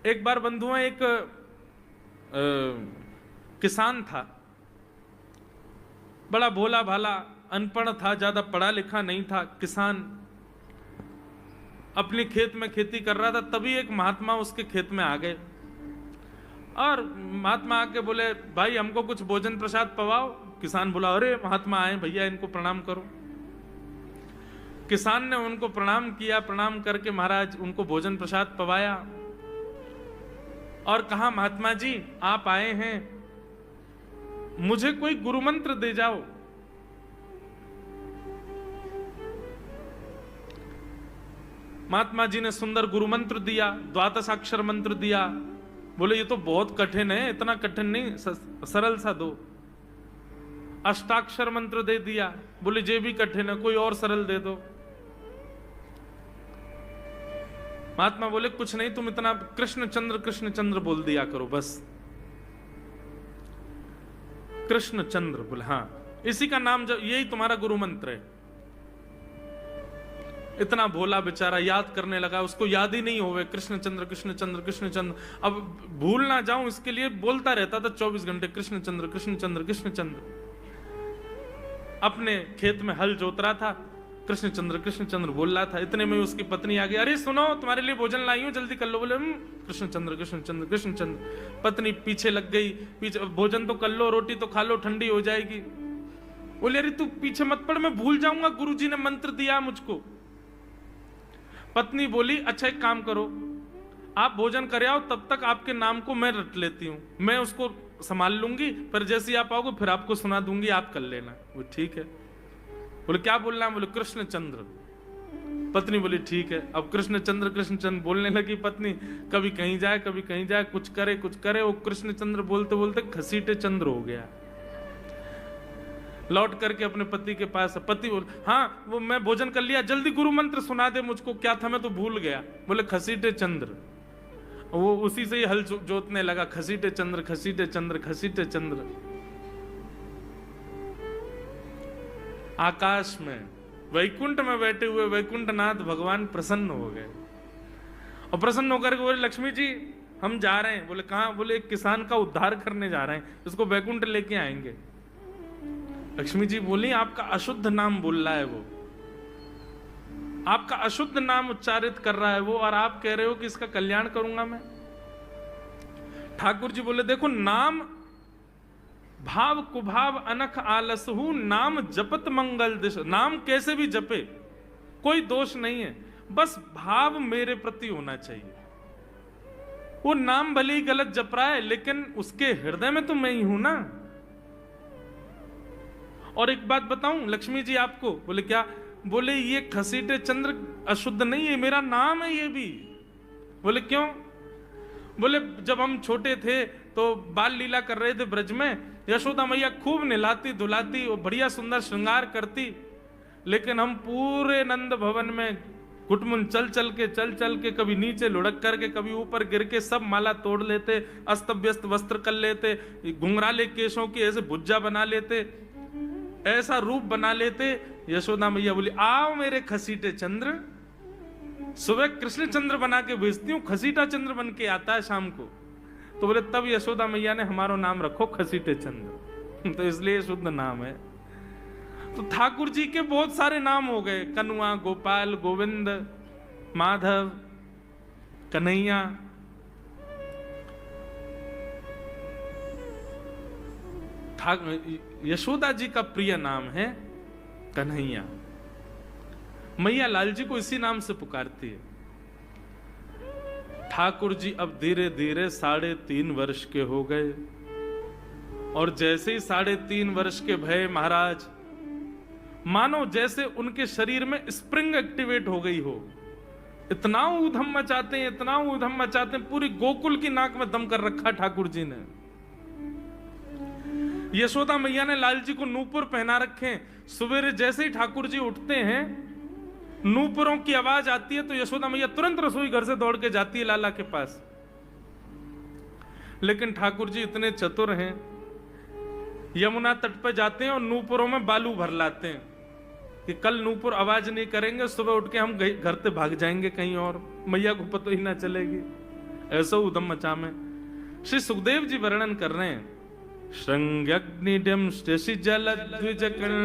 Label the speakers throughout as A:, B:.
A: एक बार बंधुओं, एक किसान था, बड़ा भोला भाला, अनपढ़ था, ज्यादा पढ़ा लिखा नहीं था। किसान अपने खेत में खेती कर रहा था, तभी एक महात्मा उसके खेत में आ गए और महात्मा आके बोले, भाई हमको कुछ भोजन प्रसाद पवाओ। किसान बोला, अरे महात्मा आए भैया, इनको प्रणाम करो। किसान ने उनको प्रणाम किया, प्रणाम करके महाराज उनको भोजन प्रसाद पवाया और कहा, महात्मा जी आप आए हैं, मुझे कोई गुरु मंत्र दे जाओ। महात्मा जी ने सुंदर गुरु मंत्र दिया, द्वादशाक्षर मंत्र दिया। बोले ये तो बहुत कठिन है, इतना कठिन नहीं, सरल सा दो। अष्टाक्षर मंत्र दे दिया। बोले ये भी कठिन है, कोई और सरल दे दो। महात्मा बोले कुछ नहीं, तुम इतना कृष्ण चंद्र बोल दिया करो बस। कृष्ण चंद्र बोले, हाँ इसी का नाम, जब यही तुम्हारा गुरु मंत्र है। इतना भोला बेचारा याद करने लगा, उसको याद ही नहीं होवे कृष्ण चंद्र कृष्ण चंद्र कृष्ण चंद्र। अब भूल ना जाऊं इसके लिए बोलता रहता था 24 घंटे, कृष्ण चंद्र कृष्ण चंद्र कृष्ण चंद्र। अपने खेत में हल जोत रहा था, कृष्ण चंद्र बोल रहा था। इतने में उसकी पत्नी आ गई, अरे सुनो तुम्हारे लिए भोजन लाई हूं, जल्दी कर लो। बोले कृष्ण चंद्र कृष्ण चंद्र कृष्ण चंद्र। पत्नी पीछे लग गई, पीछे, भोजन तो कर लो, रोटी तो खा लो, ठंडी हो जाएगी। बोले अरे तू पीछे मत पड़, मैं भूल जाऊंगा, गुरुजी ने मंत्र दिया मुझको। पत्नी बोली, अच्छा एक काम करो, आप भोजन कर आओ, तब तक आपके नाम को मैं रट लेती हूं, मैं उसको संभाल लूंगी, पर जैसे ही आप आओगे फिर आपको सुना दूंगी, आप कर लेना। वो ठीक है। बोले क्या बोलना है? बोले कृष्ण चंद्र। पत्नी बोली ठीक है। अब कृष्ण चंद्र बोलने लगी पत्नी, कभी कहीं जाए कभी कहीं जाए, कुछ करे। वो कृष्ण चंद्र बोलते बोलते घसीटे चंद्र हो गया। लौट करके अपने पति के पास, पति बोले, हाँ वो मैं भोजन कर लिया, जल्दी गुरु मंत्र सुना दे मुझको, क्या था मैं तो भूल गया। बोले घसीटे चंद्र। वो उसी से ही हल जोतने लगा, घसीटे चंद्र घसीटे चंद्र घसीटे चंद्र। आकाश में वैकुंठ में बैठे हुए वैकुंठनाथ भगवान प्रसन्न हो गए और प्रसन्न होकर के बोले, लक्ष्मी जी हम जा रहे हैं। बोले कहां? बोले एक किसान का उद्धार करने जा रहे हैं, उसको वैकुंठ लेके आएंगे। लक्ष्मी जी बोली, आपका अशुद्ध नाम बोल रहा है वो, आपका अशुद्ध नाम उच्चारित कर रहा है वो, और आप कह रहे हो कि इसका कल्याण करूंगा मैं। ठाकुर जी बोले, देखो नाम भाव कुभाव अनख आलसहु, नाम जपत मंगल दिश। नाम कैसे भी जपे कोई दोष नहीं है, बस भाव मेरे प्रति होना चाहिए। वो नाम भले ही गलत जप रहा है, लेकिन उसके हृदय में तो मैं ही हूं ना। और एक बात बताऊं लक्ष्मी जी आपको। बोले क्या? बोले ये घसीटे चंद्र अशुद्ध नहीं है, मेरा नाम है ये भी। बोले क्यों? बोले जब हम छोटे थे तो बाल लीला कर रहे थे ब्रज में, यशोदा मैया खूब नहलाती धुलाती और बढ़िया सुंदर श्रृंगार करती, लेकिन हम पूरे नंद भवन में घुटमुन चल चल के कभी नीचे लुढ़क करके कभी ऊपर गिर के सब माला तोड़ लेते, अस्त व्यस्त वस्त्र कर लेते, घुंघराले केशों की ऐसे भुज्जा बना लेते, ऐसा रूप बना लेते। यशोदा मैया बोली, आओ मेरे खसीटे चंद्र, सुबह कृष्ण चंद्र बना के भेजती हूँ, खसीटा चंद्र बन के आता है शाम को। तो बोले तब यशोदा मैया ने हमारा नाम रखो खसीटे चंद्र, तो इसलिए शुद्ध नाम है। तो ठाकुर जी के बहुत सारे नाम हो गए, कनुआ, गोपाल, गोविंद, माधव, कन्हैया। यशोदा जी का प्रिय नाम है कन्हैया। मैया लाल जी को इसी नाम से पुकारती है। ठाकुर जी अब धीरे धीरे 3.5 वर्ष के हो गए, और जैसे ही 3.5 वर्ष के भय महाराज, मानो जैसे उनके शरीर में स्प्रिंग एक्टिवेट हो गई हो। इतना ऊधम मचाते हैं, इतना ऊधम मचाते हैं, पूरी गोकुल की नाक में दम कर रखा ठाकुर जी ने। यशोदा मैया ने लाल जी को नूपुर पहना रखे। सवेरे जैसे ही ठाकुर जी उठते हैं, नूपुरों की आवाज आती है तो यशोदा मैया तुरंत रसोई घर से दौड़ के जाती है लाला के पास। लेकिन ठाकुर जी इतने चतुर हैं, यमुना तट पर जाते हैं और नूपुरों में बालू भर लाते हैं कि कल नूपुर आवाज नहीं करेंगे, सुबह उठ के हम घर से भाग जाएंगे कहीं और, मैया को पता ही ना चलेगी। ऐसा उदम मचा में। श्री सुखदेव जी वर्णन कर रहे हैं, श्रृंग्यग्निडम शशि जल द्विज कंटकेभ्य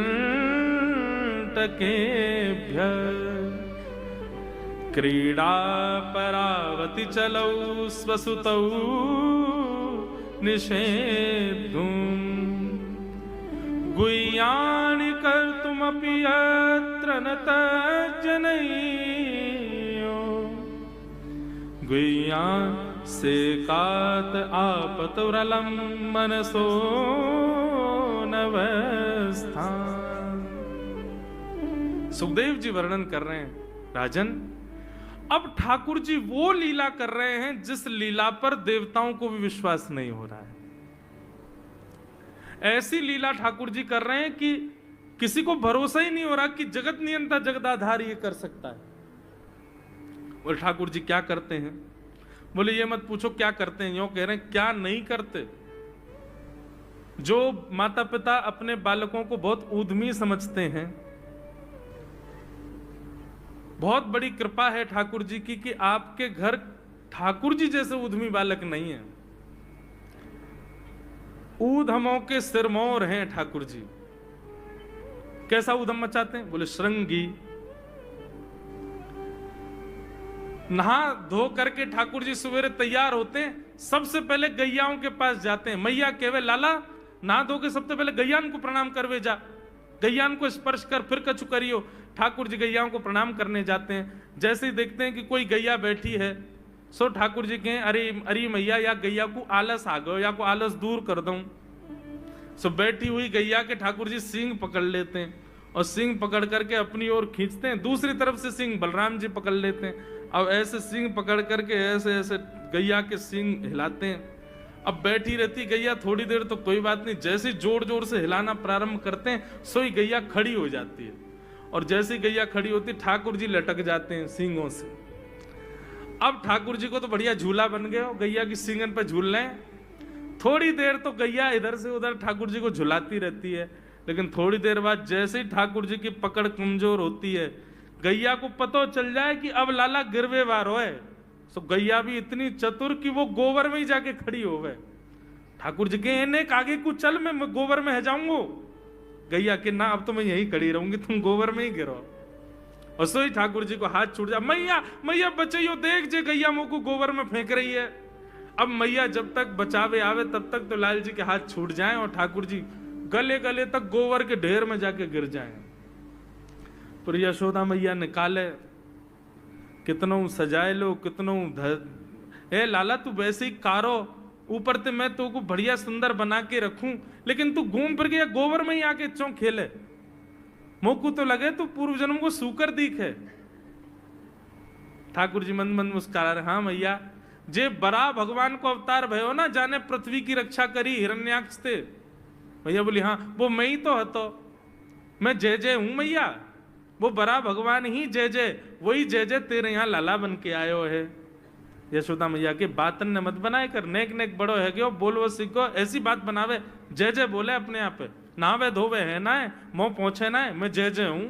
A: क्रीड़ा परावति चलौ स्वसुतौ निषेधुम गुह्यानि कर्तुमपि यत्र न तज्जनयो गुह्यान् सेकात आपतुरलं मनसो नवस्थान। सुखदेव जी वर्णन कर रहे हैं, राजन अब ठाकुर जी वो लीला कर रहे हैं जिस लीला पर देवताओं को भी विश्वास नहीं हो रहा है। ऐसी लीला ठाकुर जी कर रहे हैं कि किसी को भरोसा ही नहीं हो रहा कि जगत नियंता जगदाधार ये कर सकता है। और ठाकुर जी क्या करते हैं? बोले ये मत पूछो क्या करते हैं, यूं कह रहे हैं क्या नहीं करते। जो माता पिता अपने बालकों को बहुत ऊधमी समझते हैं, बहुत बड़ी कृपा है ठाकुर जी की कि आपके घर ठाकुर जी जैसे ऊधमी बालक नहीं है। ऊधमों के सिरमौर हैं ठाकुर जी। कैसा ऊधम मचाते हैं? बोले श्रृंगी। नहा धो करके ठाकुर जी सवेरे तैयार होते हैं, सबसे पहले गैयाओं के पास जाते हैं। मैया कहवे लाला नहा धो के सबसे पहले गैयान को प्रणाम करवे जा, गैयान को स्पर्श कर फिर कछु करियो। ठाकुर जी गैयाओं को प्रणाम करने जाते हैं। जैसे ही देखते हैं कि कोई गैया बैठी है, सो ठाकुर जी कहें अरे अरे मैया या गैया को आलस आ गयो या को आलस दूर कर दूं। सो बैठी हुई गैया के ठाकुर जी सींग पकड़ लेते हैं और सींग पकड़ करके अपनी ओर खींचते हैं। दूसरी तरफ से सींग बलराम जी पकड़ लेते हैं। अब ऐसे सींग पकड़ करके ऐसे ऐसे गैया के सींग हिलाते हैं। अब बैठी रहती गैया थोड़ी देर तो कोई बात नहीं, जैसे जोर जोर से हिलाना प्रारंभ करते हैं सोई गैया खड़ी हो जाती है। और जैसे गैया खड़ी होती ठाकुर जी लटक जाते हैं सींगों से। अब ठाकुर जी को तो बढ़िया झूला बन गया, गैया की सींगन पर झूल रहे हैं। थोड़ी देर तो गैया इधर से उधर ठाकुर जी को झुलाती रहती है, लेकिन थोड़ी देर बाद जैसे ही ठाकुर जी की पकड़ कमजोर होती है, गैया को पता चल जाए कि अब लाला गिरवे वार है। तो गैया भी इतनी चतुर कि वो गोबर में ही जाके खड़ी हो गए। ठाकुर जी के इन्हें आगे कुछ चल, मैं गोबर में है जाऊंगा। गैया के ना अब तो मैं यही खड़ी रहूंगी, तुम गोबर में ही गिरो। और सोई ठाकुर जी को हाथ छूट जा, मैया मैया बचाइयो, देख जे गैया मुंह को गोबर में फेंक रही है। अब मैया जब तक बचावे आवे तब तक तो लाल जी के हाथ छूट जाएं और ठाकुर जी गले गले तक गोबर के ढेर में जाके गिर जाएं। पर यशोदा मैया निकाले, कितनों सजाए लो, कितनों ए लाला तू वैसे ही कारो, ऊपर ते मैं तो को बढ़िया सुंदर बना के रखूं, लेकिन तू घूम फिर के गोबर में ही आके चौं खेले। मोकू तो लगे तू पूर्व जन्म को सूकर दिखे। ठाकुर जी मंद मंद मुस्कुरा रहे, हाँ मैया जे बरा भगवान को अवतार भयो ना, जाने पृथ्वी की रक्षा करी हिरण्याक्ष थे। भैया बोली हाँ वो मैं ही तो हतो, मैं जय जय हूं मैया, वो बरा भगवान ही जय जय, वही जय जय तेरे यहाँ लाला बन के आयो है। यशोदा मैया के बातन ने मत बनाए कर, नेक नेक बड़ो है क्यों बोलो सीखो, ऐसी बात बनावे, जय जय बोले अपने आप पे, नहावे धोवे है ना है, मोह पहुंचे ना है, मैं जय जय हूं।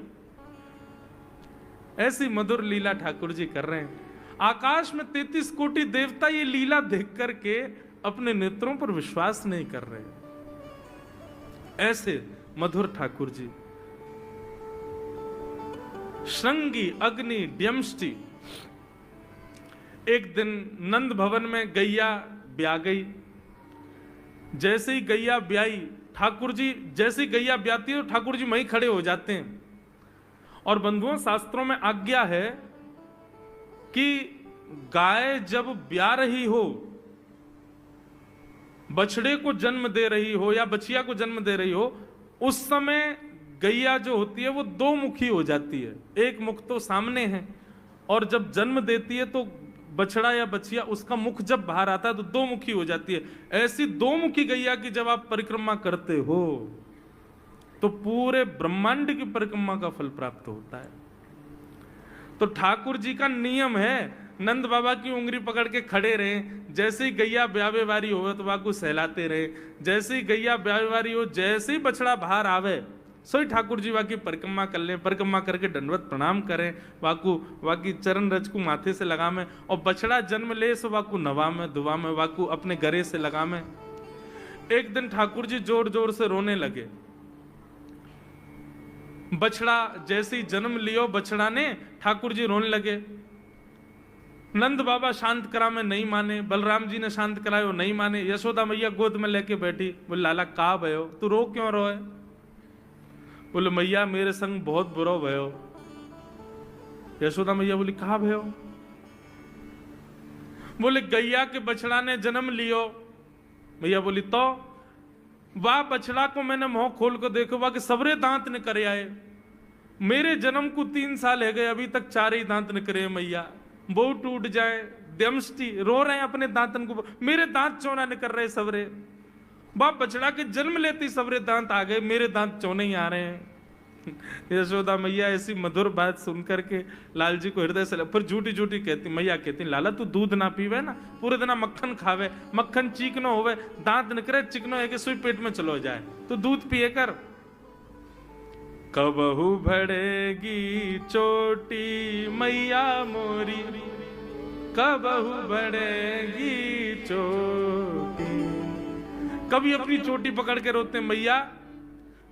A: ऐसी मधुर लीला ठाकुर जी कर रहे हैं। आकाश में 33 कोटि देवता ये लीला देख करके अपने नेत्रों पर विश्वास नहीं कर रहे। ऐसे मधुर ठाकुर जी। श्रृंगी अग्नि ड्यमष्टि। एक दिन नंद भवन में गैया ब्याह गई। जैसे ही गैया ब्याई, ठाकुर जी जैसे ही गैया ब्याती है तो ठाकुर जी वहीं खड़े हो जाते हैं। और बंधुओं शास्त्रों में आज्ञा है कि गाय जब ब्याह रही हो, बछड़े को जन्म दे रही हो या बछिया को जन्म दे रही हो, उस समय गैया जो होती है वो दो मुखी हो जाती है। एक मुख तो सामने है, और जब जन्म देती है तो बछड़ा या बछिया उसका मुख जब बाहर आता है तो दो मुखी हो जाती है। ऐसी दो मुखी गैया की जब आप परिक्रमा करते हो तो पूरे ब्रह्मांड की परिक्रमा का फल प्राप्त होता है। तो ठाकुर जी का नियम है, नंद बाबा की उंगली पकड़ के खड़े रहे, जैसे ही गैया ब्यावे वारी हो तो वाकू सहलाते रहे, जैसे ही गैया ब्यावे वारी हो, जैसे ही बछड़ा बाहर आवे सोई ठाकुर जी वाकी परिक्रमा कर लें, परिक्रमा करके दंडवत प्रणाम करें, वाकू वाकी चरण रज को माथे से लगा में, और बछड़ा जन्म ले सो वाकू नवा में दुआ में, वाकू अपने गरे से लगा में। एक दिन ठाकुर जी जोर जोर से रोने लगे। बछड़ा जैसे ही जन्म लियो बछड़ा ने, ठाकुर जी रोने लगे। नंद बाबा शांत करा में नहीं माने, बलराम जी ने शांत करायो नहीं माने। यशोदा मैया गोद में लेके बैठी, बोले लाला का भयो, तू रो क्यों रोए? बोले मैया मेरे संग बहुत बुरा भयो। यशोदा मैया बोली कहा भयो? बोले गैया के बछड़ा ने जन्म लियो। मैया बोली तो वाह बछड़ा को मैंने मुंह खोल कर देखो, वाह के सबरे दांत निकरे आए। मेरे जन्म को 3 साल है गए, अभी तक 4 ही दांत निकरे मैया। वो टूट जाए दमष्टी रो रहे हैं अपने दांतन को, मेरे दांत चौना निकल रहे सबरे। बाप बछड़ा के जन्म लेते सबरे दांत आ गए, मेरे दांत चौने ही आ रहे हैं। यशोदा मैया ऐसी मधुर बात सुनकर के लाल जी को हृदय से, फिर झूठी झूठी कहती मैया कहती लाला तू दूध ना पीवे ना, पूरे दिन मक्खन खावे, मक्खन चीकनो होवे, दांत निकरे चिकनो है कि सुई पेट में चलो जाए, तो दूध पिए कर। कबहू बढ़ेगी चोटी मैया मोरी, कबहू बढ़ेगी चोटी। कभी अपनी चोटी पकड़ के रोते मैया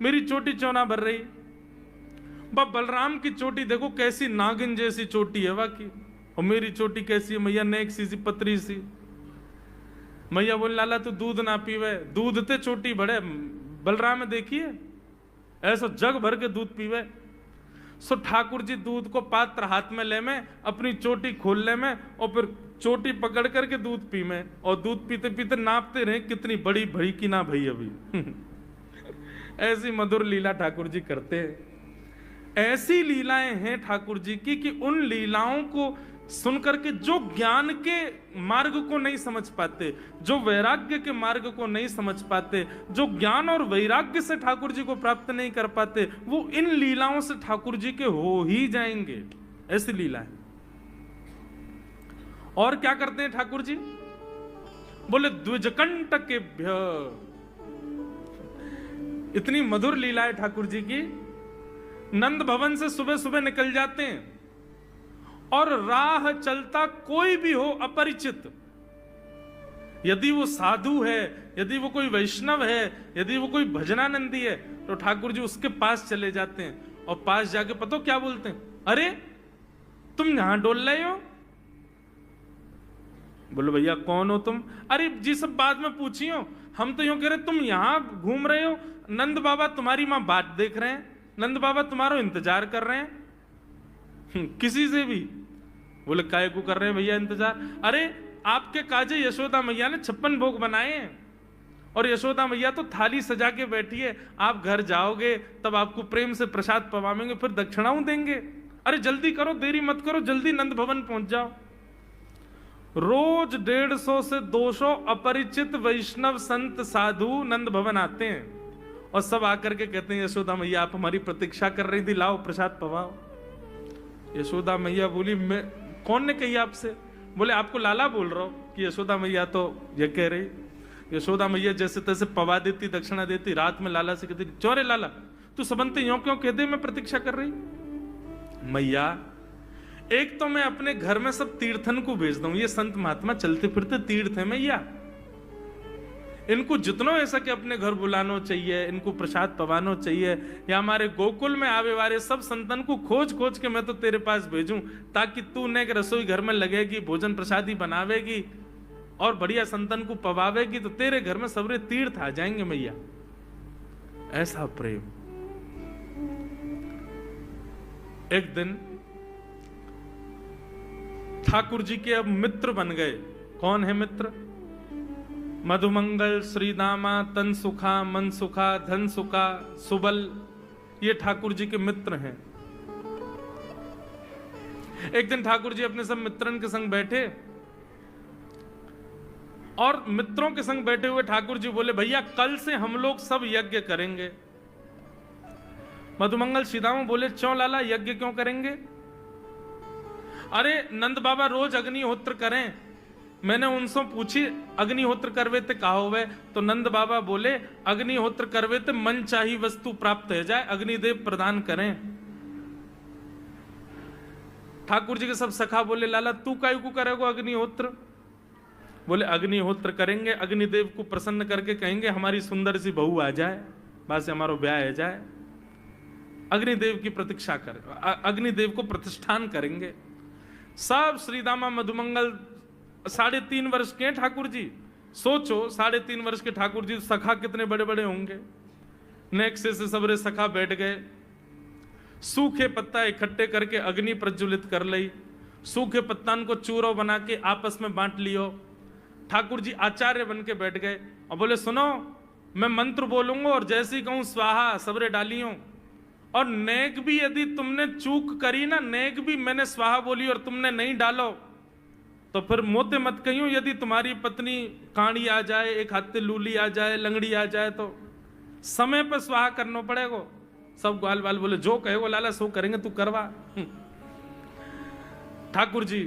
A: मेरी चोटी चौना भर रही। बलराम की चोटी देखो कैसी नागिन जैसी चोटी है वाकई, और मेरी चोटी कैसी है मैया, नेक सी पतरी सी। मैया बोल लाला तू दूध ना पीवे, दूध ते चोटी बढ़े। बलराम देखिए ऐसा जग भर के दूध पीवे। सो ठाकुर जी दूध को पात्र हाथ में ले में, अपनी चोटी खोल ले में, और फिर चोटी पकड़ करके दूध पी में, और दूध पीते पीते नापते रहे कितनी बड़ी भई की ना भई अभी। ऐसी मधुर लीला ठाकुर जी करते हैं। ऐसी लीलाएं हैं ठाकुर जी की कि उन लीलाओं को सुनकर के जो ज्ञान के मार्ग को नहीं समझ पाते, जो वैराग्य के मार्ग को नहीं समझ पाते, जो ज्ञान और वैराग्य से ठाकुर जी को प्राप्त नहीं कर पाते, वो इन लीलाओं से ठाकुर जी के हो ही जाएंगे। ऐसी लीला है। और क्या करते हैं ठाकुर जी? बोले द्विजकंटकेभ्य। इतनी मधुर लीला है ठाकुर जी की। नंद भवन से सुबह सुबह निकल जाते हैं, और राह चलता कोई भी हो अपरिचित, यदि वो साधु है, यदि वो कोई वैष्णव है, यदि वो कोई भजनानंदी है, तो ठाकुर जी उसके पास चले जाते हैं, और पास जाके पता क्या बोलते हैं? अरे तुम यहां डोल रहे हो? बोलो भैया कौन हो तुम? अरे जी सब बाद में पूछियो, हम तो यूं कह रहे तुम यहां घूम रहे हो, नंद बाबा तुम्हारी मां बात देख रहे हैं, नंद बाबा तुम्हारा इंतजार कर रहे हैं। किसी से भी? बोले काय को कर रहे हैं भैया इंतजार? अरे आपके काजे यशोदा मैया ने 56 भोग बनाए हैं, और यशोदा मैया तो थाली सजा के बैठी है, आप घर जाओगे तब आपको प्रेम से प्रसाद पवाएंगे, फिर दक्षिणाओं देंगे। अरे जल्दी करो, देरी मत करो, जल्दी नंद भवन पहुंच जाओ। रोज 150 से 200 अपरिचित वैष्णव संत साधु नंद भवन आते हैं, और सब आकर के कहते हैं यशोदा मैया आप हमारी प्रतीक्षा कर रही थी, लाओ प्रसाद पवाओ। यशोदा मैया बोली मैं कौन ने कही आपसे? बोले आपको लाला बोल रहा हूं कि यशोदा मैया तो ये कह रही। यशोदा मैया जैसे तैसे पवा देती, दक्षिणा देती, रात में लाला से कहती चौरे लाला तू सबंते यूं क्यों कहते मैं प्रतीक्षा कर रही? मैया एक तो मैं अपने घर में सब तीर्थन को भेज दूं, ये संत महात्मा चलते फिरते तीर्थ है मैया, इनको जितना हो सके अपने घर बुलाना चाहिए, इनको प्रसाद पवाना चाहिए, या हमारे गोकुल में आवे वाले सब संतन को खोज खोज के मैं तो तेरे पास भेजूं, ताकि तू ने रसोई घर में लगेगी, भोजन प्रसादी बनावेगी और बढ़िया संतन को पवावेगी, तो तेरे घर में सबरे तीर्थ आ जाएंगे मैया। ऐसा प्रेम। एक दिन ठाकुर जी के अब मित्र बन गए। कौन है मित्र? मधुमंगल, श्रीदामा, तन सुखा, मन सुखा, धन सुखा, सुबल, ये ठाकुर जी के मित्र हैं। एक दिन ठाकुर जी अपने सब मित्रन के संग बैठे, और मित्रों के संग बैठे हुए ठाकुर जी बोले भैया कल से हम लोग सब यज्ञ करेंगे। मधुमंगल, श्रीदामा बोले क्यों लाला यज्ञ क्यों करेंगे? अरे नंद बाबा रोज अग्निहोत्र करें, मैंने उनसे पूछी अग्निहोत्र करवे ते कहा होवे, तो नंद बाबा बोले अग्निहोत्र करवे ते मन चाही वस्तु प्राप्त हो जाए, अग्निदेव प्रदान करें। ठाकुर जी के सब सखा बोले लाला तू काहे को करेगो अग्निहोत्र? बोले अग्निहोत्र करेंगे, अग्निदेव को प्रसन्न करके कहेंगे हमारी सुंदर सी बहू आ जाए, बस हमारो ब्याह हो जाए। अग्निदेव की प्रतीक्षा कर, अग्निदेव को प्रतिष्ठान करेंगे। सब श्रीदामा मधुमंगल 3.5 वर्ष के ठाकुर जी, सोचो 3.5 वर्ष के ठाकुर जी, सखा कितने बड़े बड़े होंगे। नेक्से से सबरे सखा बैठ गए, सूखे पत्ता इकट्ठे करके अग्नि प्रज्वलित कर ली, सूखे पत्तान को चूरो बना के आपस में बांट लियो। ठाकुर जी आचार्य बन के बैठ गए और बोले सुनो मैं मंत्र बोलूंगा और जैसे ही कहूं स्वाहा सबरे डालियो, और नेक भी यदि तुमने चूक करी ना, नेक भी मैंने स्वाहा बोली और तुमने नहीं डालो तो फिर मोते मत कहियो, यदि तुम्हारी पत्नी काणी आ जाए, एक हाथे लूली आ जाए, लंगड़ी आ जाए तो समय पर स्वाहा करना पड़ेगा। सब ग्वाल बाल बोले जो कहेगो लाला सो करेंगे, तू करवा। ठाकुर जी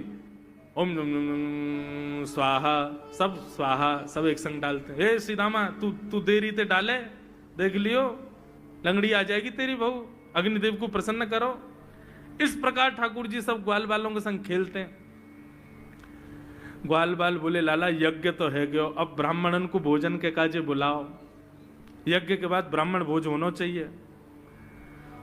A: ओम नम नम नम स्वाहा, सब स्वाहा सब एक संग डालते। हे सीदामा तू देरी ते डाले, देख लियो लंगड़ी आ जाएगी तेरी बहू, अग्निदेव को प्रसन्न करो। इस प्रकार ठाकुर जी सब ग्वाल बालों के संग खेलते हैं। ग्वाल बाल बोले लाला यज्ञ तो है गयो, अब ब्राह्मणन को भोजन के काजे बुलाओ, यज्ञ के बाद ब्राह्मण भोज होना चाहिए।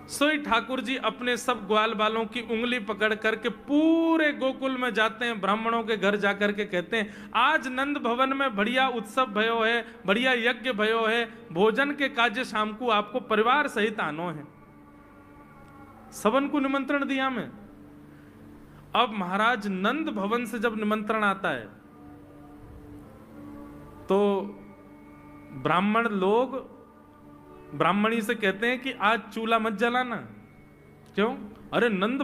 A: सोई ठाकुर जी अपने सब ग्वाल बालों की उंगली पकड़ करके पूरे गोकुल में जाते हैं, ब्राह्मणों के घर जाकर के कहते हैं आज नंद भवन में बढ़िया उत्सव भयो है, बढ़िया यज्ञ भयो है, भोजन के काजे शाम को आपको परिवार सहित आनो है। सबन को निमंत्रण दिया मैं। अब महाराज नंद भवन से जब निमंत्रण आता है तो ब्राह्मण लोग ब्राह्मणी से कहते हैं कि आज चूल्हा मत जलाना। क्यों? अरे नंद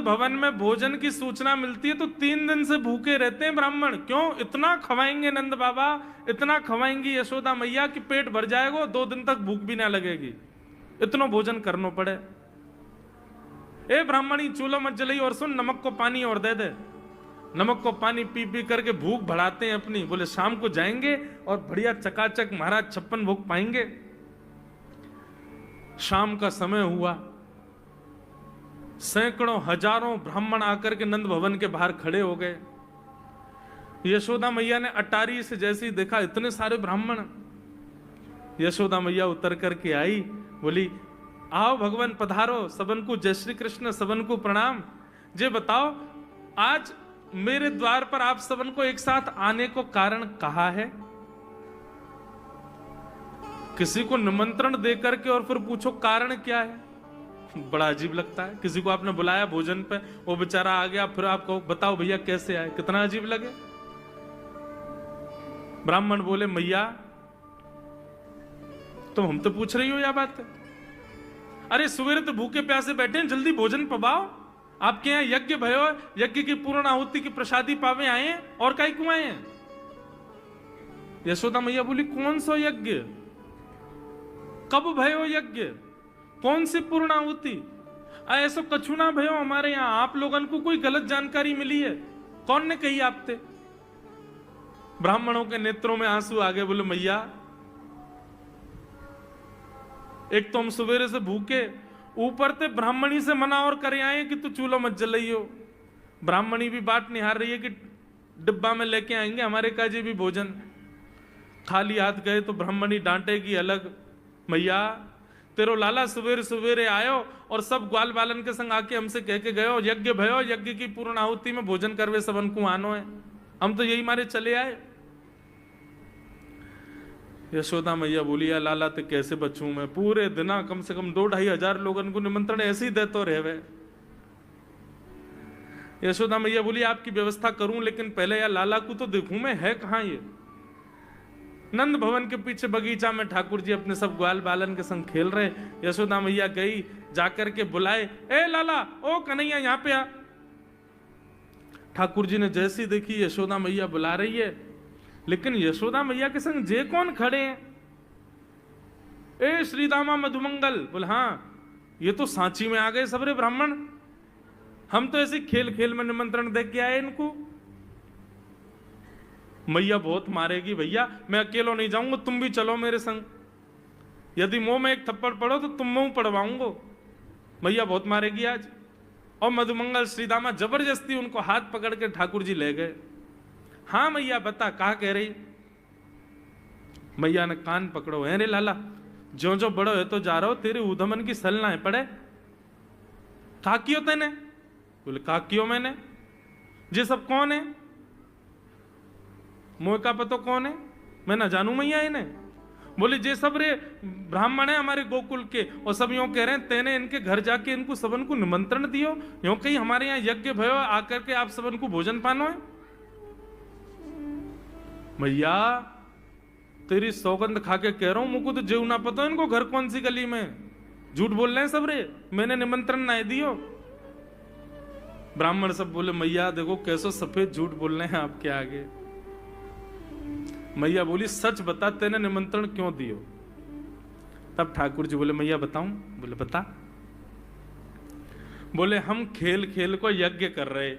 A: भवन में भोजन की सूचना मिलती है तो 3 दिन से भूखे रहते हैं ब्राह्मण। क्यों? इतना खवाएंगे नंद बाबा, इतना खवाएंगी यशोदा मैया कि पेट भर जाएगा, 2 दिन तक भूख भी ना लगेगी, इतना भोजन करना पड़े। ए ब्राह्मणी चूल्हा मत जलाई, और सुन नमक को पानी और दे दे। नमक को पानी पी पी करके भूख बढ़ाते हैं अपनी। बोले शाम को जाएंगे और बढ़िया चकाचक महाराज 56 भोग पाएंगे। शाम का समय हुआ, सैकड़ों हजारों ब्राह्मण आकर के नंद भवन के बाहर खड़े हो गए। यशोदा मैया ने अटारी से जैसे ही देखा इतने सारे ब्राह्मण, यशोदा मैया उतर करके आई, बोली आओ भगवान पधारो, सबन को जय श्री कृष्ण, सबन को प्रणाम। जे बताओ आज मेरे द्वार पर आप सबन को एक साथ आने को कारण कहा है? किसी को निमंत्रण देकर के और फिर पूछो कारण क्या है, बड़ा अजीब लगता है। किसी को आपने बुलाया भोजन पे, वो बेचारा आ गया, फिर आप कहो बताओ भैया कैसे आए, कितना अजीब लगे। ब्राह्मण बोले मैया तुम हमसे पूछ रही हो या बात है? अरे सवेरे तो भूखे प्यासे बैठे हैं, जल्दी भोजन पवाओ। आपके यहाँ यज्ञ भयो, यज्ञ की पूर्ण आहुति की प्रसादी पावे आए हैं, और काहे क्यों आए हैं? यशोदा मैया बोली कौन सा यज्ञ, कब भयो यज्ञ, कौन सी पूर्ण आहुति? ऐसा कछु ना भयो हमारे यहाँ, आप लोगों को कोई गलत जानकारी मिली है, कौन ने कही आपसे? ब्राह्मणों के नेत्रों में आंसू आ गए। बोले मैया एक तो हम सवेरे से भूखे, ऊपर से ब्राह्मणी से मना और करे आए कि तू चूल्हा मत जलाइयो। ब्राह्मणी भी बात निहार रही है कि डिब्बा में लेके आएंगे हमारे काजे भी भोजन। खाली हाथ गए तो ब्राह्मणी डांटेगी अलग, मैया तेरो लाला सवेरे सवेरे आयो और सब ग्वाल बालन के संग आके हमसे कह के गयो यज्ञ भयो, यज्ञ की पूर्ण आहुति में भोजन करवे सबन को आनो है, हम तो यही मारे चले आए। यशोदा मैया बोली या लाला ते कैसे बचूं मैं, पूरे दिना कम से कम 2-2.5 हजार लोगों को निमंत्रण ऐसे ही देते रहे। यशोदा मैया बोली आपकी व्यवस्था करूं, लेकिन पहले यार लाला को तो देखूं मैं, है कहां ये? नंद भवन के पीछे बगीचा में ठाकुर जी अपने सब ग्वाल बालन के संग खेल रहे। यशोदा मैया गई, जाकर के बुलाए, ए लाला ओ कन्हैया यहाँ पे आ। ठाकुर जी ने जैसी देखी यशोदा मैया बुला रही है, लेकिन यशोदा मैया के संग जे कौन खड़े हैं? ए श्रीदामा मधुमंगल। बोले हाँ ये तो सांची में आ गए सबरे ब्राह्मण, हम तो ऐसे खेल खेल में निमंत्रण दे के आए इनको। मैया बहुत मारेगी भैया, मैं अकेलो नहीं जाऊंगा, तुम भी चलो मेरे संग, यदि मुंह में एक थप्पड़ पड़ो तो तुम मुंह पड़वाऊंगा, मैया बहुत मारेगी आज। और मधुमंगल श्रीदामा जबरदस्ती उनको हाथ पकड़ के ठाकुर जी ले गए। हाँ मैया बता, कहा कह रही? मैया ने कान पकड़ो, है रे लाला, जो जो बड़ो है तो जा रहा हो, तेरे उधमन की सल ना है पड़े। का कियो तेने? बोले का कियो मैंने? ये सब कौन है? मोह का पतो कौन है? मैं ना जानू मैया इन्हें। बोले जे सब रे ब्राह्मण है हमारे गोकुल के, और सब यूं कह रहे हैं तेने इनके घर जाके इनको सबन को निमंत्रण दियो, यूं कहीं हमारे यहाँ यज्ञ भयो आकर के आप सबन को भोजन पानो है। मैया तेरी सौगंध खा के कह रहा हूं, मुझको तो जेव ना पता इनको घर कौन सी गली में, झूठ बोल रहे हैं सब रे, मैंने निमंत्रण ना दियो। ब्राह्मण सब बोले मैया देखो कैसो सफेद झूठ बोल रहे हैं आपके आगे। मैया बोली सच बता, तेने निमंत्रण क्यों दियो? तब ठाकुर जी बोले मैया बताऊं? बोले बता। बोले हम खेल खेल को यज्ञ कर रहे,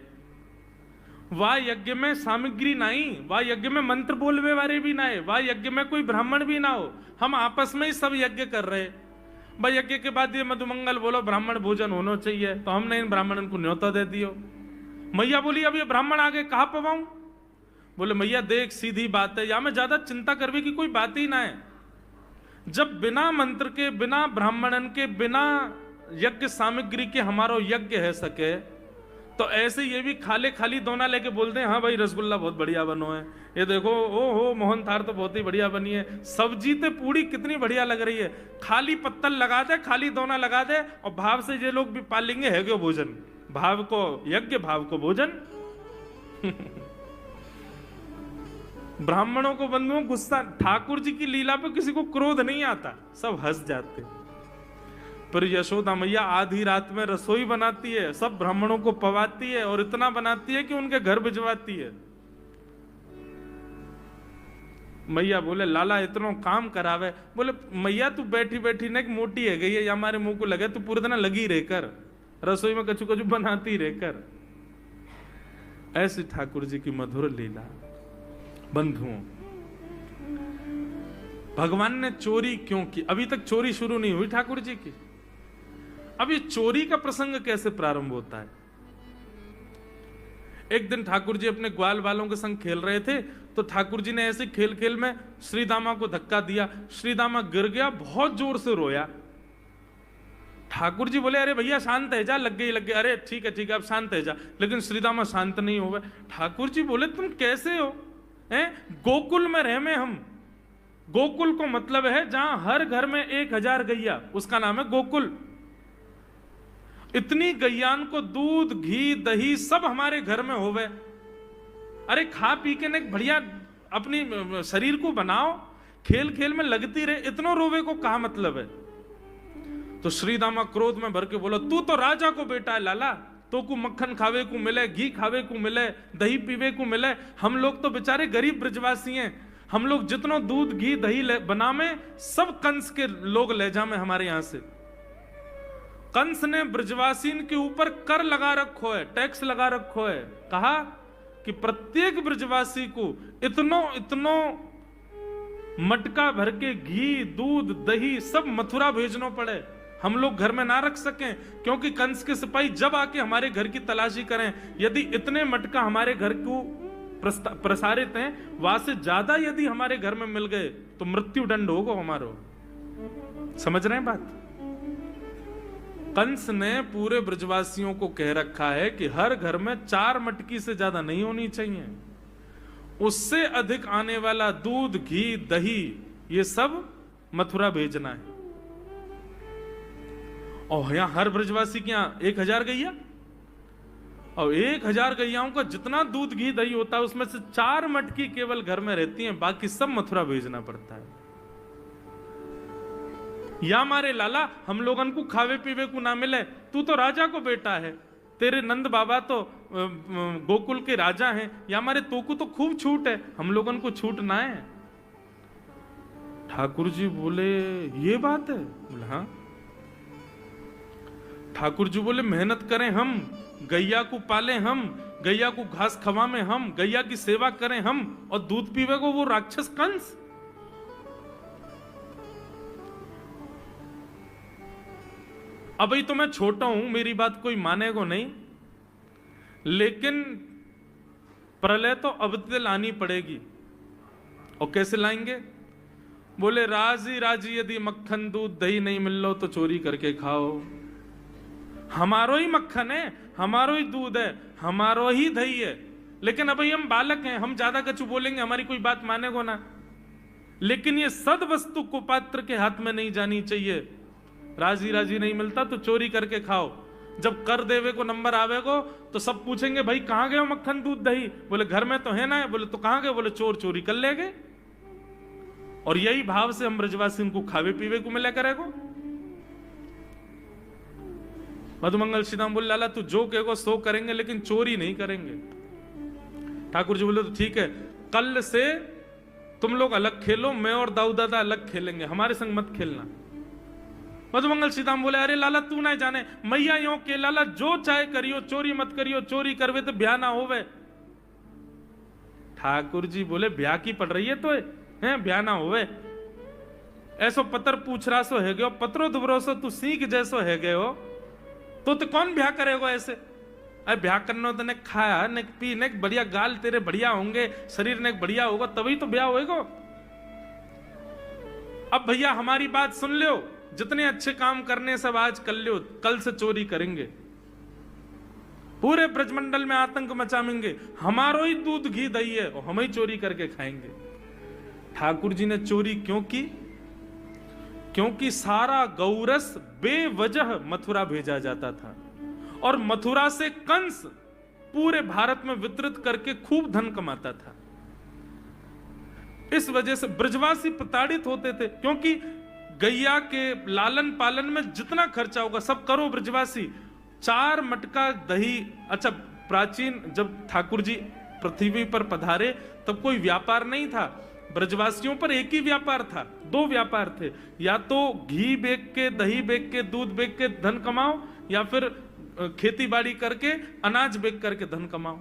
A: वाह यज्ञ में सामग्री नहीं, वाह यज्ञ में मंत्र बोलवे वाले भी ना है, वाह यज्ञ में कोई ब्राह्मण भी ना हो, हम आपस में ही सब यज्ञ कर रहे। भाई यज्ञ के बाद ये मधुमंगल बोलो ब्राह्मण भोजन होना चाहिए, तो हमने इन ब्राह्मणों को न्योता दे दियो। मैया बोली अब ये ब्राह्मण आगे कहां पवाऊं? बोले मैया देख सीधी बात है, या में ज्यादा चिंता करने की कोई बात ही ना है। जब बिना मंत्र के, बिना ब्राह्मणन के, बिना यज्ञ सामग्री के हमारा यज्ञ है सके, तो ऐसे ये भी खाले खाली दोना लेके बोलते हैं हाँ भाई रसगुल्ला बहुत बढ़िया बनो है, ये देखो ओ हो मोहन थार तो बहुत ही बढ़िया बनी है, सब्जी तो पूरी कितनी बढ़िया लग रही है, खाली पत्तल लगा दे, खाली दोना लगा दे, और भाव से ये लोग भी पालेंगे है क्यों भोजन, भाव को यज्ञ भाव को भोजन। ब्राह्मणों को बंधुओं गुस्सा, ठाकुर जी की लीला पर किसी को क्रोध नहीं आता, सब हंस जाते। पर यशोदा मैया आधी रात में रसोई बनाती है, सब ब्राह्मणों को पवाती है, और इतना बनाती है कि उनके घर भिजवाती है। मैया बोले लाला इतना काम करावे। बोले मैया तू बैठी बैठी ना मोटी है गई है, या हमारे मुंह को लगे, तू पूरे दिन लगी रहकर रसोई में कछु कछु बनाती रहकर। ऐसी ठाकुर जी की मधुर लीला। बंधुओं भगवान ने चोरी क्यों की? अभी तक चोरी शुरू नहीं हुई ठाकुर जी की। अब ये चोरी का प्रसंग कैसे प्रारंभ होता है? एक दिन ठाकुर जी अपने ग्वाल वालों के संग खेल रहे थे, तो ठाकुर जी ने ऐसे खेल खेल में श्रीदामा को धक्का दिया, श्रीदामा गिर गया, बहुत जोर से रोया। ठाकुर जी बोले अरे भैया शांत है जा, लग गई, अरे ठीक है अब शांत है जा, लेकिन श्रीदामा शांत नहीं हो गए। ठाकुर जी बोले तुम कैसे हो? गोकुल में रह में हम, गोकुल को मतलब है जहां हर घर में 1000 गैया, उसका नाम है गोकुल। इतनी गैयान को दूध घी दही सब हमारे घर में होवे, अरे खा पी के ने बढ़िया अपनी शरीर को बनाओ, खेल खेल में लगती रहे, इतना रोवे को कहा मतलब है? तो श्रीदामा क्रोध में भर के बोला तू तो राजा को बेटा है लाला, तो को मक्खन खावे को मिले, घी खावे को मिले, दही पीवे को मिले, हम लोग तो बेचारे गरीब ब्रजवासी हैं, हम लोग जितना दूध घी दही बना में सब कंस के लोग ले जामे हमारे यहां से। कंस ने ब्रजवासीन के ऊपर कर लगा रखो है, टैक्स लगा रखो है, कहा कि प्रत्येक ब्रजवासी को इतनो मटका भर के घी दूध दही सब मथुरा भेजना पड़े, हम लोग घर में ना रख सकें, क्योंकि कंस के सिपाही जब आके हमारे घर की तलाशी करें, यदि इतने मटका हमारे घर को प्रसारित हैं, वहां से ज्यादा यदि हमारे घर में मिल गए तो मृत्यु दंड होगा हमारो। समझ रहे हैं बात? कंस ने पूरे ब्रजवासियों को कह रखा है कि हर घर में 4 मटकी से ज्यादा नहीं होनी चाहिए, उससे अधिक आने वाला दूध घी दही ये सब मथुरा भेजना है। और यहां हर ब्रजवासी के यहां 1000 गैया, और 1000 गैयाओं का जितना दूध घी दही होता है उसमें से 4 मटकी केवल घर में रहती हैं, बाकी सब मथुरा भेजना पड़ता है। या मारे लाला हम लोगन को खावे पीवे को ना मिले, तू तो राजा को बेटा है, तेरे नंद बाबा तो गोकुल के राजा हैं, या मारे तो को तो खूब छूट है, हम लोगन को छूट ना है। ठाकुर जी बोले ये बात है? बोले हाँ। ठाकुर जी बोले मेहनत करें हम, गैया को पाले हम, गैया को घास खवाएं हम, गैया की सेवा करें हम, और दूध पीवे को वो राक्षस कंस। अभी तो मैं छोटा हूं, मेरी बात कोई मानेगा नहीं, लेकिन प्रलय तो अब लानी पड़ेगी। और कैसे लाएंगे? बोले राजी राजी यदि मक्खन दूध दही नहीं मिल लो तो चोरी करके खाओ। हमारो ही मक्खन है, हमारो ही दूध है, हमारो ही दही है, लेकिन अभी हम बालक हैं, हम ज्यादा कछु बोलेंगे हमारी कोई बात मानेगो ना। लेकिन ये सद वस्तु कुपात्र के हाथ में नहीं जानी चाहिए। राजी राजी नहीं मिलता तो चोरी करके खाओ। जब कर देवे को नंबर आवेगो तो सब पूछेंगे भाई कहां गए मक्खन दूध दही? बोले घर में तो है ना। बोले तो कहां गए? बोले चोर चोरी कर ले गए। और यही भाव से हम ब्रजवासी को खावे पीवे को मिला करेगो। मधुमंगल श्रीराम बोले लाला तू जो कहेगो सो करेंगे, लेकिन चोरी नहीं करेंगे। ठाकुर जी बोले तो ठीक है, कल से तुम लोग अलग खेलो, मैं और दाऊ दादा अलग खेलेंगे, हमारे संग मत खेलना। मधुमंगल श्रीराम बोले अरे लाला तू ना जाने, मैया यो के लाला जो चाहे करियो, चोरी मत करियो, चोरी करवे तो ब्याह ना होवे। ठाकुर जी बोले ब्याह की पड़ रही है तो है, ब्याह ना होवे। ऐसो पत्र पूछ रहा सो है गयो, पत्रो दुबरो सो तू सीख जैसो है गयो, तो कौन ब्याह करेगा ऐसे? अरे ब्याह करना तो ने खाया ने पी ने बढ़िया गाल तेरे बढ़िया होंगे, शरीर ने बढ़िया होगा तभी तो ब्याह होएगा। अब भैया हमारी बात सुन लो, जितने अच्छे काम करने सब आज कर लो, कल से चोरी करेंगे, पूरे ब्रजमंडल में आतंक मचाएंगे, हमारो ही दूध घी दही है और हम ही चोरी करके खाएंगे। ठाकुर जी ने चोरी क्यों की? क्योंकि सारा गौरस बेवजह मथुरा भेजा जाता था और मथुरा से कंस पूरे भारत में वितरित करके खूब धन कमाता था। इस वजह से ब्रजवासी प्रताड़ित होते थे, क्योंकि गैया के लालन पालन में जितना खर्चा होगा सब करो ब्रजवासी। 4 मटका दही। अच्छा, प्राचीन जब ठाकुर जी पृथ्वी पर पधारे तब कोई व्यापार नहीं था, ब्रजवासियों पर एक ही व्यापार था, 2 व्यापार थे, या तो घी बेच के, दही बेच के, दूध बेच के धन कमाओ, या फिर खेती बाड़ी करके अनाज बेच करके धन कमाओ।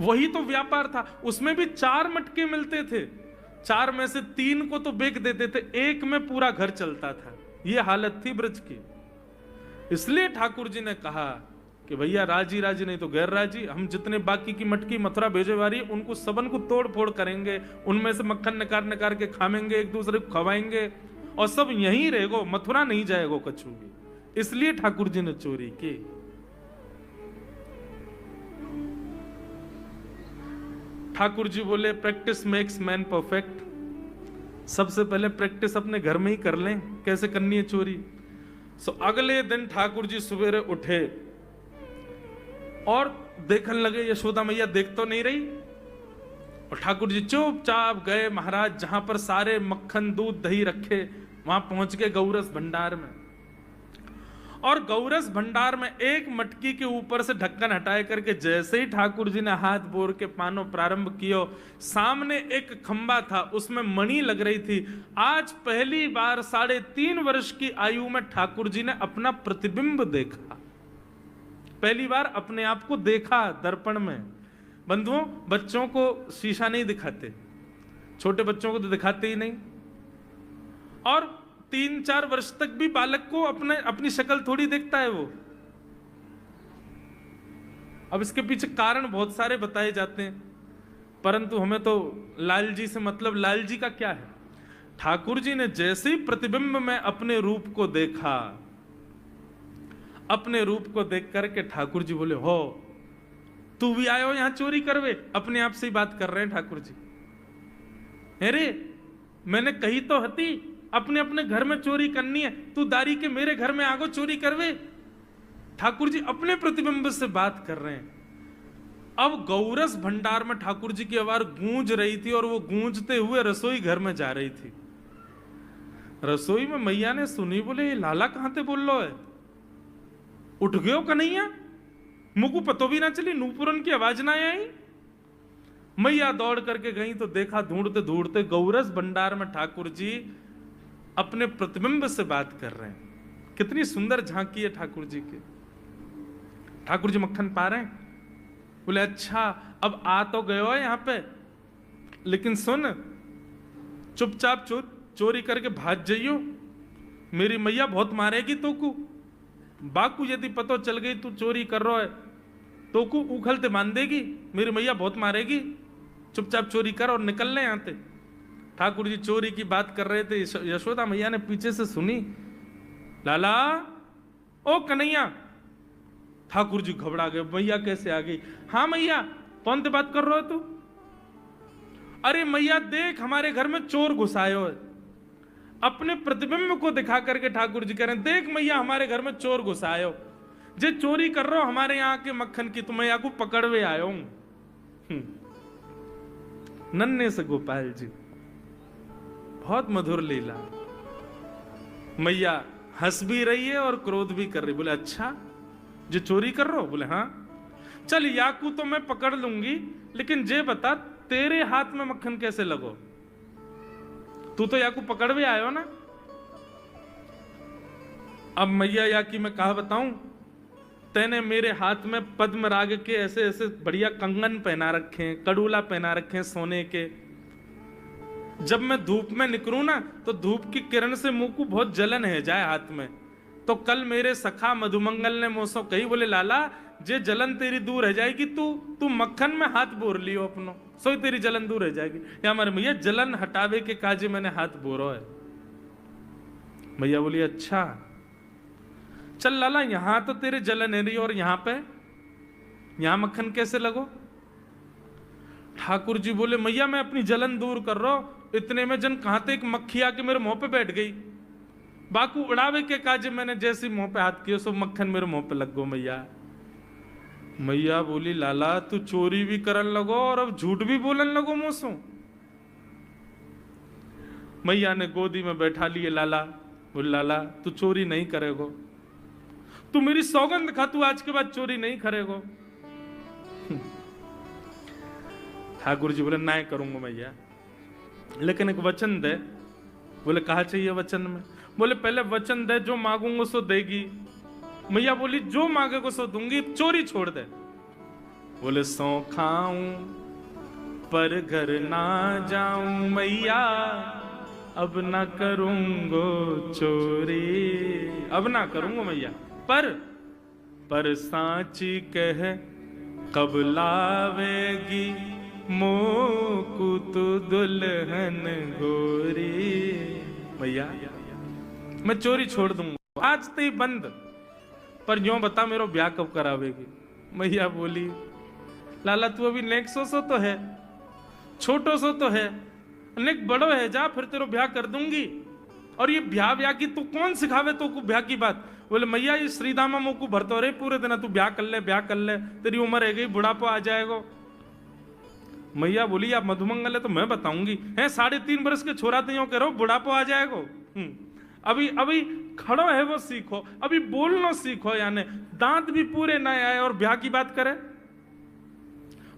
A: वही तो व्यापार था। उसमें भी 4 मटके मिलते थे, 4 में से 3 को तो बेच देते थे, 1 में पूरा घर चलता था। यह हालत थी ब्रज की। इसलिए ठाकुर जी ने कहा कि भैया राजी राजी नहीं तो गैर राजी, हम जितने बाकी की मटकी मथुरा भेजे वाली उनको सबन को तोड़ फोड़ करेंगे, उनमें से मक्खन निकाल निकाल के खाएंगे, एक दूसरे को खवाएंगे और सब यहीं रहेगो, मथुरा नहीं जाएगो कछु भी। इसलिए ठाकुर जी ने चोरी की। ठाकुर जी बोले प्रैक्टिस मेक्स मैन परफेक्ट। सबसे पहले प्रैक्टिस अपने घर में ही कर लें कैसे करनी है चोरी। सो अगले दिन ठाकुर जी सवेरे उठे और देखने लगे यशोदा मैया देख तो नहीं रही, और ठाकुर जी चुपचाप गए महाराज जहां पर सारे मक्खन दूध दही रखे, वहां पहुंच गए गौरस भंडार में। और गौरस भंडार में एक मटकी के ऊपर से ढक्कन हटाए करके जैसे ही ठाकुर जी ने हाथ बोर के पानो प्रारंभ किया, सामने एक खंबा था, उसमें मणि लग रही थी। आज पहली बार 3.5 वर्ष की आयु में ठाकुर जी ने अपना प्रतिबिंब देखा, पहली बार अपने आप को देखा दर्पण में। बंधुओं, बच्चों को शीशा नहीं दिखाते, छोटे बच्चों को तो दिखाते ही नहीं, और 3-4 वर्ष तक भी बालक को अपनी शक्ल थोड़ी देखता है वो। अब इसके पीछे कारण बहुत सारे बताए जाते हैं, परंतु हमें तो लाल जी से मतलब, लाल जी का क्या है? ठाकुर जी ने जैसे ही प्रतिबिंब में अपने रूप को देखा, अपने रूप को देख करके ठाकुर जी बोले हो तू भी आयो यहां चोरी करवे। अपने आप से ही बात कर रहे हैं ठाकुर जी। अरे मैंने कही तो हती अपने अपने घर में चोरी करनी है, तू दारी के मेरे घर में आगो चोरी करवे। ठाकुर जी अपने प्रतिबिंब से बात कर रहे हैं। अब गौरस भंडार में ठाकुर जी की आवाज गूंज रही थी और वो गूंजते हुए रसोई घर में जा रही थी। रसोई में मैया ने सुनी, बोले ये लाला कहां थे बोल लो है, उठ गयो कन्हैया, मुझको पतो भी ना चली, नूपुरन की आवाज ना आई। मैया दौड़ करके गई तो देखा ढूंढते ढूंढते गौरस भंडार में ठाकुर जी अपने प्रतिबिंब से बात कर रहे हैं। कितनी सुंदर झांकी है ठाकुर जी की। ठाकुर जी मक्खन पा रहे हैं। बोले अच्छा अब आ तो गए हो यहाँ पे, लेकिन सुन चुपचाप चोरी करके भाग जाइयो, मेरी मैया बहुत मारेगी तो को। बाकू यदि पतो चल गई तू चोरी कर रहा है तो को उखलते मान देगी, मेरी मैया बहुत मारेगी, चुपचाप चोरी कर और निकल ले यहाँ से। ठाकुर जी चोरी की बात कर रहे थे, यशोदा मैया ने पीछे से सुनी, लाला ओ कन्हैया। ठाकुर जी घबरा गए, मैया कैसे आ गई? हाँ मैया, कौन से बात कर रहे हो तू? अरे मैया देख हमारे घर में चोर घुसायो है। अपने प्रतिबिंब को दिखा करके ठाकुर जी कह रहे हैं, देख मैया हमारे घर में चोर घुसायो, जे चोरी कर रहे हो हमारे यहाँ के मक्खन की, तुम्हें यहाँ को पकड़वे आयो हूं। नन्हे से गोपाल जी, बहुत मधुर लीला। मैया हंस भी रही है और क्रोध भी कर रही। बोले अच्छा जो चोरी कर रहे हो? बोले हाँ। चल याकू तो मैं पकड़ लूंगी, लेकिन जे बता तेरे हाथ में मक्खन कैसे लगो? तू तो याकू पकड़ भी आयो ना। अब मैया याकी मैं कहा बताऊं, तेने मेरे हाथ में पद्मराग के ऐसे ऐसे बढ़िया कंगन पहना रखे हैं, कड़ूला पहना रखे हैं सोने के। जब मैं धूप में निकलूं ना तो धूप की किरण से मुंह को बहुत जलन है जाए हाथ में। तो कल मेरे सखा मधुमंगल ने मुझसे कही, बोले लाला जे जलन तेरी दूर रह जाएगी, तू मक्खन में हाथ बोर लियो अपनो, सो तेरी जलन दूर रह जाएगी। या हमारे मैया जलन हटावे के काजे मैंने हाथ बोरो है। मैया बोली अच्छा चल लाला, यहां तो तेरे जलन है रही और यहां मक्खन कैसे लगो? ठाकुर जी बोले मैया मैं अपनी जलन दूर कर रहा हूं। इतने में जन कहां थे एक मक्खी आके मेरे मुंह पे बैठ गई। बाकू उड़ावे के काजे मैंने जैसे मुंह पे हाथ किया सो मक्खन मेरे मुंह पे लग गो। मैया बोली लाला तू चोरी भी करन लगो और अब झूठ भी बोलन लगो मुझसे। मैया ने गोदी में बैठा लिए लाला। बोले लाला तू चोरी नहीं करेगो, तू मेरी सौगंध खा, तू आज के बाद चोरी नहीं करेगो। ठाकुर जी बोले ना करूंगा मैया, लेकिन एक वचन दे। बोले कहा चाहिए वचन में? बोले पहले वचन दे, जो मांगूंगा सो देगी। मैया बोली जो मांगेगा सो दूंगी, चोरी छोड़ दे। बोले सौ खाऊं पर घर ना जाऊं मैया, अब ना करूंगो चोरी, अब ना करूंगा मैया। पर सांची कह कब लावेगी मोकू तू दुल्हन गोरी। मैया मैं चोरी छोड़ दूंगा आज तो ही बंद, पर जो बता मेरा ब्याह कब करावेगी? मैया बोली लाला तू अभी नेक सो तो है, छोटो सो तो है, नेक बड़ो है, जा फिर तेरा ब्याह कर दूंगी। और ये ब्याह की तू कौन सिखावे तो को ब्याह की बात? बोले मैया ये श्रीदामा मुंह को भरतो रहे पूरे दिन, तू ब्याह कर ले, तेरी उम्र है गई, बुढ़ापा आ जाएगा। मैया बोली आप मधुमंगल है तो मैं बताऊंगी, है 3.5 बरस के छोरा तो यूं करो बुढ़ापा आ जाएगा। अभी खड़ो है वो सीखो, अभी बोलना सीखो, यानी दांत भी पूरे ना आए और ब्याह की बात करे।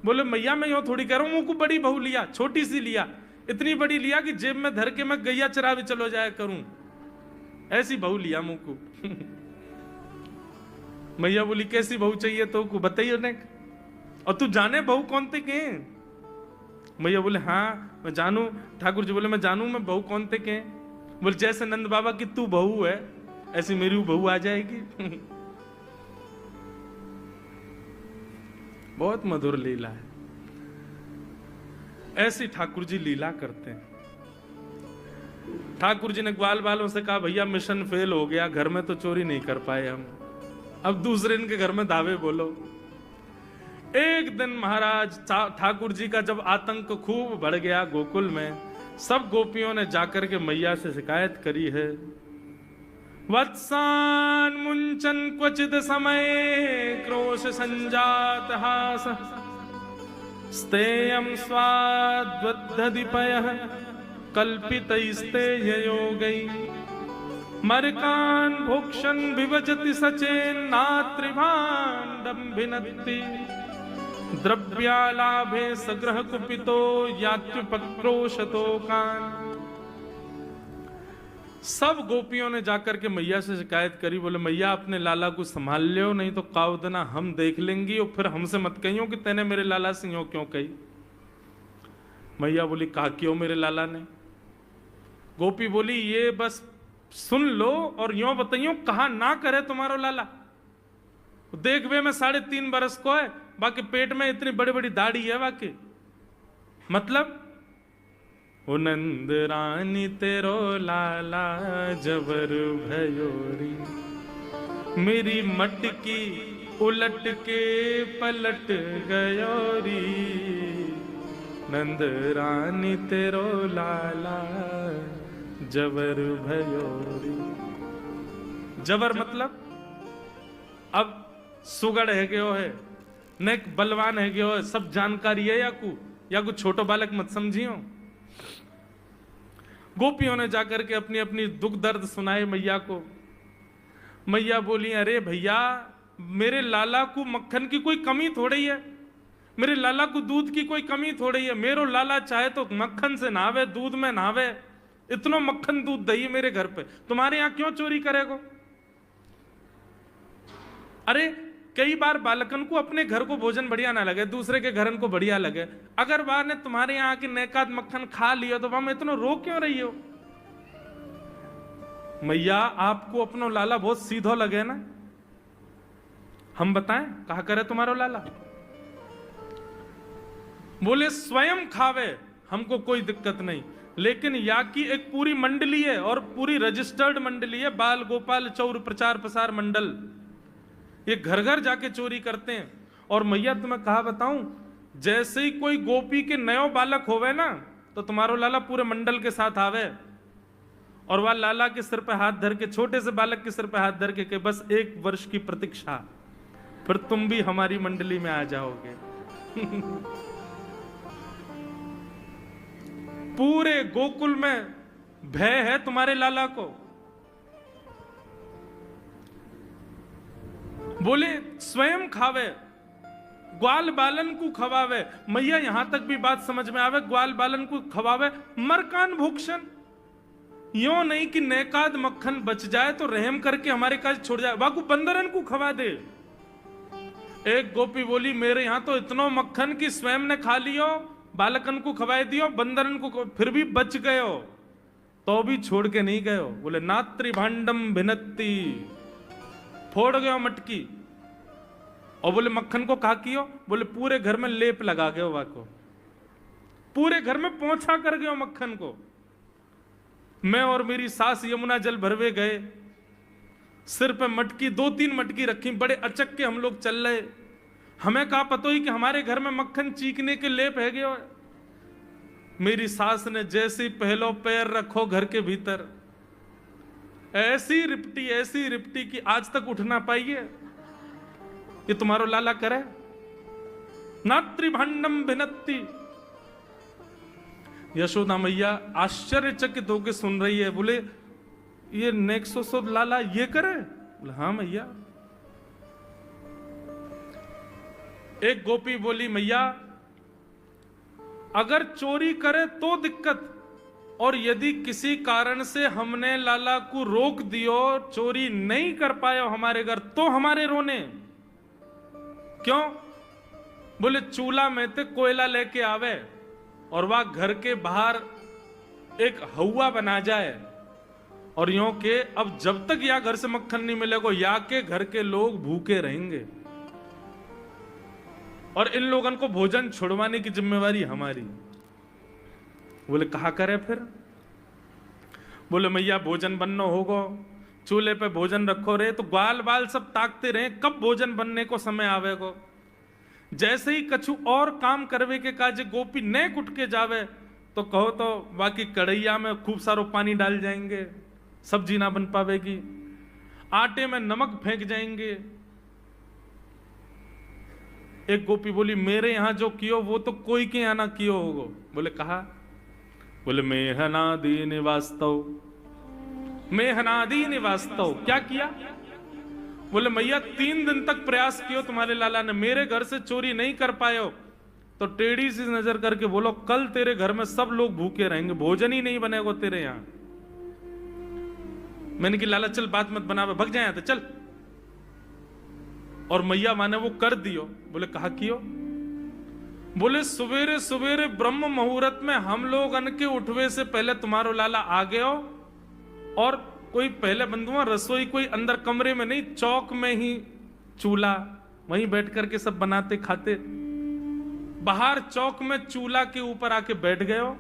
A: बोले मैया मैं यूं थोड़ी कह रहा हूं, मुंह को बड़ी बहू लिया, छोटी सी लिया, इतनी बड़ी लिया कि जेब में धर के मैं गैया चरावे चलो जाया करूं, ऐसी बहू लिया मुंह को। मैया बोली कैसी बहू चाहिए तो को बताइए ने, और तू जाने बहू कौन थे के? मैया बोले हाँ मैं जानू। ठाकुर जी बोले मैं जानू, मैं बहू कौन थे के? बोले जैसे नंद बाबा की तू बहू है ऐसी मेरी बहू आ जाएगी। बहुत मधुर लीला है, ऐसी ठाकुर जी लीला करते हैं। ठाकुर जी ने ग्वाल बालों से कहा भैया मिशन फेल हो गया, घर में तो चोरी नहीं कर पाए हम, अब दूसरे इनके घर में दावे बोलो। एक दिन महाराज ठाकुर जी का जब आतंक खूब बढ़ गया गोकुल में, सब गोपियों ने जाकर के मैया से शिकायत करी है। वत्सान मुंचन क्वचित समय क्रोश संजात हास, स्तेयं स्वाद्वद्धिपयः कल्पितैस्तेययोगै, मरकान् भोक्षन् विभजति सचेन्नात्रिभाण्डं भिनत्ति, द्रव्यालाभे सग्रह कुपितो यात्युपक्रोशतो कान्। सब गोपियों ने जाकर के मैया से शिकायत करी, बोले मैया अपने लाला को संभाल लियो, नहीं तो कावदना हम देख लेंगी और फिर हमसे मत कहियो कि तेने मेरे लाला से यूं क्यों कही। मैया बोली कहा क्यों मेरे लाला ने? गोपी बोली ये बस सुन लो और यूं बताइयो कहा ना करे तुम्हारो लाला। देख वे मैं 3.5 बरस को है, बाकी पेट में इतनी बड़ी बड़ी दाढ़ी है बाकी। मतलब ओ नंद रानी तेरो लाला जबर भयोरी, मेरी मटकी उलट के पलट गयोरी, नंद रानी तेरो लाला जबर भयोरी। जबर मतलब अब सुगड़ है गयो है, न बलवान है गयो है, सब जानकारी है या कुछ छोटो बालक मत समझियो। गोपियों ने जाकर के अपनी अपनी दुख दर्द सुनाए मैया को। मैया बोली अरे भैया मेरे लाला को मक्खन की कोई कमी थोड़ी है, मेरे लाला को दूध की कोई कमी थोड़ी है। मेरो लाला चाहे तो मक्खन से नहावे, दूध में नहावे, इतना मक्खन दूध दही मेरे घर पे, तुम्हारे यहां क्यों चोरी करेगो? अरे कई बार बालकन को अपने घर को भोजन बढ़िया ना लगे, दूसरे के घरन को बढ़िया लगे, अगर बार ने तुम्हारे यहाँ की नेकात मक्खन खा लिया तो वहां इतना रो क्यों रही हो? मैया आपको अपनो लाला बहुत सीधो लगे ना, हम बताएं कहा करे तुम्हारो लाला? बोले स्वयं खावे हमको कोई दिक्कत नहीं, लेकिन या की एक पूरी मंडली है और पूरी रजिस्टर्ड मंडली है, बाल गोपाल चौर प्रचार प्रसार मंडल, ये घर घर जाके चोरी करते हैं। और मैया तुम्हें कहा बताऊं, जैसे ही कोई गोपी के नयो बालक होवे ना तो तुम्हारो लाला पूरे मंडल के साथ आवे और वह लाला के सिर पे हाथ धर के, छोटे से बालक के सिर पे हाथ धर के बस 1 वर्ष की प्रतीक्षा, फिर तुम भी हमारी मंडली में आ जाओगे। पूरे गोकुल में भय है तुम्हारे लाला को। बोले स्वयं खावे, ग्वाल बालन को खवावे। मैया यहां तक भी बात समझ में आवे, ग्वाल बालन को खवावे मरकान भूक्षण, यो नहीं कि नेकाद मक्खन बच जाए तो रहम करके हमारे काज छोड़ जाए, वाकू बंदरन को खवा दे। एक गोपी बोली मेरे यहां तो इतना मक्खन कि स्वयं ने खा लियो, बालकन को खवाए दियो, बंदरन को फिर भी बच गयो, तो भी छोड़ के नहीं गयो। बोले नात्री भांडम भिनत्ती, फोड़ गयो मटकी। और बोले मक्खन को कहा कियो? बोले पूरे घर में लेप लगा गयो, वाको पूरे घर में पोंछा कर गयो मक्खन को। मैं और मेरी सास यमुना जल भरवे गए, सिर पे मटकी 2-3 मटकी रखी, बड़े अचक के हम लोग चल रहे, हमें कहा पतो ही कि हमारे घर में मक्खन चीकने के लेप है गयो। मेरी सास ने जैसे ही पहलो पैर रखो घर के भीतर, ऐसी रिपटी कि आज तक उठ ना पाइए। ये तुम्हारो लाला करे? नात्री भांडम भिनत्ती। यशोदा मैया आश्चर्यचकित होकर सुन रही है। बोले ये नेक्सो लाला ये करे? बोले हाँ मैया। एक गोपी बोली मैया अगर चोरी करे तो दिक्कत, और यदि किसी कारण से हमने लाला को रोक दियो, चोरी नहीं कर पाए हमारे घर, तो हमारे रोने क्यों? बोले चूल्हा में ते कोयला लेके आवे और वह घर के बाहर एक हवा बना जाए और यूं के अब जब तक या घर से मक्खन नहीं मिलेगा या के घर के लोग भूखे रहेंगे और इन लोगों को भोजन छुड़वाने की जिम्मेवारी हमारी। बोले कहा करे फिर? बोले मैया भोजन बनना होगा, चूल्हे पे भोजन रखो रे, तो ग्वाल बाल सब ताकते रहे कब भोजन बनने को समय आवेगो। जैसे ही कछु और काम करवे के काजे गोपी ने कुट के जावे तो कहो तो बाकी कढ़ैया में खूब सारो पानी डाल जाएंगे, सब्जी ना बन पावेगी, आटे में नमक फेंक जाएंगे। एक गोपी बोली मेरे यहां जो कियो वो तो कोई के यहां ना कियो होगो। बोले कहा? बोले मेहनादी निवास्तव, मेहनादी निवास्तव। क्या किया? बोले मैया 3 दिन तक प्रयास कियो तुम्हारे लाला ने, मेरे घर से चोरी नहीं कर पायो, तो टेढ़ी सी नजर करके बोलो कल तेरे घर में सब लोग भूखे रहेंगे, भोजन ही नहीं बनेगा तेरे यहां। मैंने कि लाला चल बात मत बना, भग जाए तो चल। और मैया माने वो कर दियो। बोले कहा कियो? बोले सवेरे सवेरे ब्रह्म मुहूर्त में हम लोग अन के उठवे से पहले तुम्हारो लाला आ गयो, और कोई पहले बंधुआ रसोई कोई अंदर कमरे में नहीं, चौक में ही चूल्हा, वहीं बैठ करके सब बनाते खाते। बाहर चौक में चूल्हा के ऊपर आके बैठ गए हो,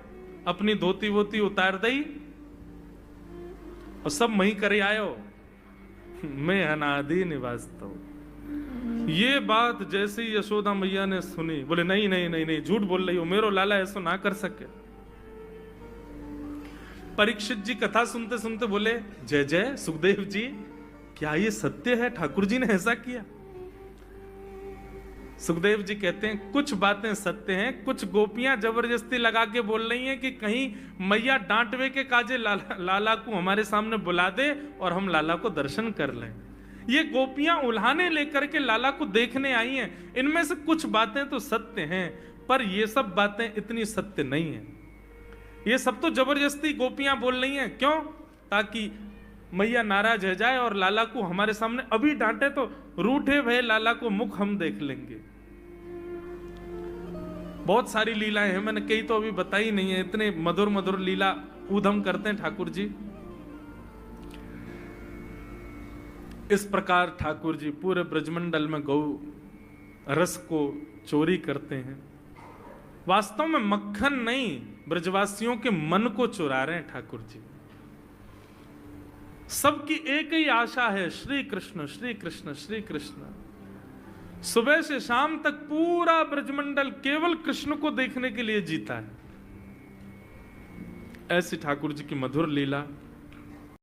A: अपनी धोती वोती उतार दई और सब वहीं करे आयो, मैं अनादि निवासता। ये बात जैसे ही यशोदा मैया ने सुनी, बोले नहीं नहीं नहीं नहीं, झूठ बोल रही हो, मेरो लाला ऐसा ना कर सके। परीक्षित जी कथा सुनते सुनते बोले जय जय सुखदेव जी, क्या ये सत्य है? ठाकुर जी ने ऐसा किया? सुखदेव जी कहते हैं कुछ बातें सत्य हैं, कुछ गोपियां जबरदस्ती लगा के बोल रही हैं कि कहीं मैया डांटवे के काजे लाला को हमारे सामने बुला दे और हम लाला को दर्शन कर लें। ये गोपियां उल्हाने लेकर के लाला को देखने आई हैं। इनमें से कुछ बातें तो सत्य हैं, पर ये सब बातें इतनी सत्य नहीं है। ये सब तो जबरदस्ती गोपियां बोल रही हैं। क्यों? ताकि मैया नाराज हो जाए और लाला को हमारे सामने अभी डांटे तो रूठे भय लाला को मुख हम देख लेंगे। बहुत सारी लीलाएं हैं, मैंने कई तो अभी बताई नहीं है। इतने मधुर मधुर लीला ऊधम करते हैं ठाकुर जी। इस प्रकार ठाकुर जी पूरे ब्रजमंडल में गौ रस को चोरी करते हैं। वास्तव में मक्खन नहीं, ब्रजवासियों के मन को चुरा रहे हैं ठाकुर जी। सबकी एक ही आशा है, श्री कृष्ण श्री कृष्ण श्री कृष्ण। सुबह से शाम तक पूरा ब्रजमंडल केवल कृष्ण को देखने के लिए जीता है। ऐसी ठाकुर जी की मधुर लीला।